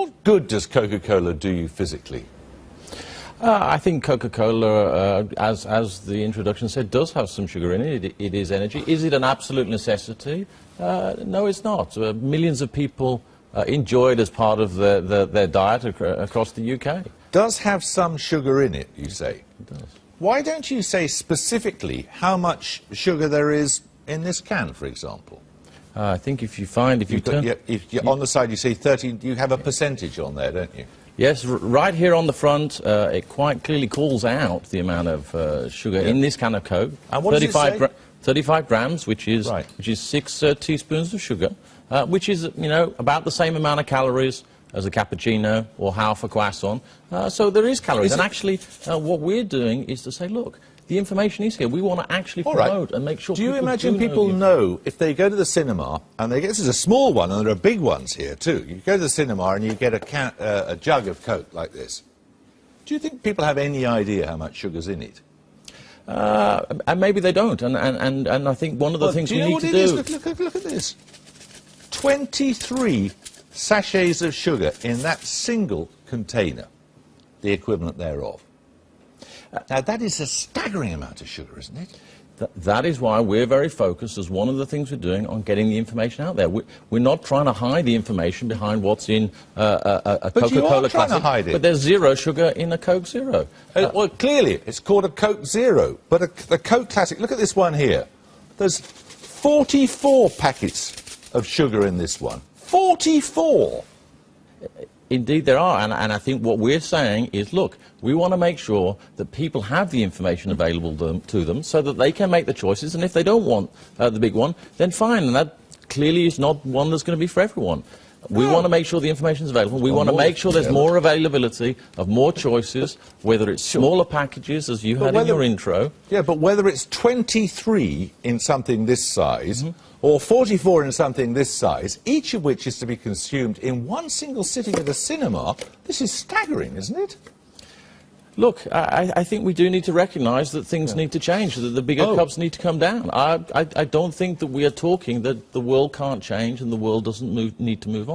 What good does Coca-Cola do you physically? I think Coca-Cola, as the introduction said, does have some sugar in it. It is energy. Is it an absolute necessity? No, it's not. Millions of people enjoy it as part of their diet across the UK. Does have some sugar in it, you say? It does. Why don't you say specifically how much sugar there is in this can, for example? I think if you turn... on the side you say 30, you have a percentage on there, don't you? Yes, right here on the front, it quite clearly calls out the amount of sugar in this can of Coke. And what does it say? 35 grams, which is 6 teaspoons of sugar, which is, you know, about the same amount of calories as a cappuccino or half a croissant. So there is calories. And actually, what we're doing is to say, look, the information is here. We want to actually promote and make sure people do know. Do you imagine people know if they go to the cinema, and this is a small one, and there are big ones here too. You go to the cinema and you get a jug of Coke like this. Do you think people have any idea how much sugar's in it? And maybe they don't. And I think one of the things we need to do... Look at this. 23 sachets of sugar in that single container, the equivalent thereof. Now, that is a staggering amount of sugar, isn't it? That is why we're very focused, as one of the things we're doing, on getting the information out there. We're not trying to hide the information behind what's in a Coca-Cola Classic. To hide it. But there's zero sugar in a Coke Zero. Well, clearly, it's called a Coke Zero. But the Coke Classic, look at this one here. There's 44 packets of sugar in this one. 44! Indeed there are, and I think what we're saying is, look, we want to make sure that people have the information available to them so that they can make the choices, and if they don't want the big one, then fine, and that clearly is not one that's going to be for everyone. We want to make sure the information is available. We want to make sure there's more availability of more choices, whether it's smaller packages, as you had in your intro. Yeah, but whether it's 23 in something this size, or 44 in something this size, each of which is to be consumed in one single sitting at a cinema, this is staggering, isn't it? Look, I think we do need to recognise that things need to change, that the bigger cups need to come down. I don't think that we are talking that the world can't change and the world doesn't need to move on.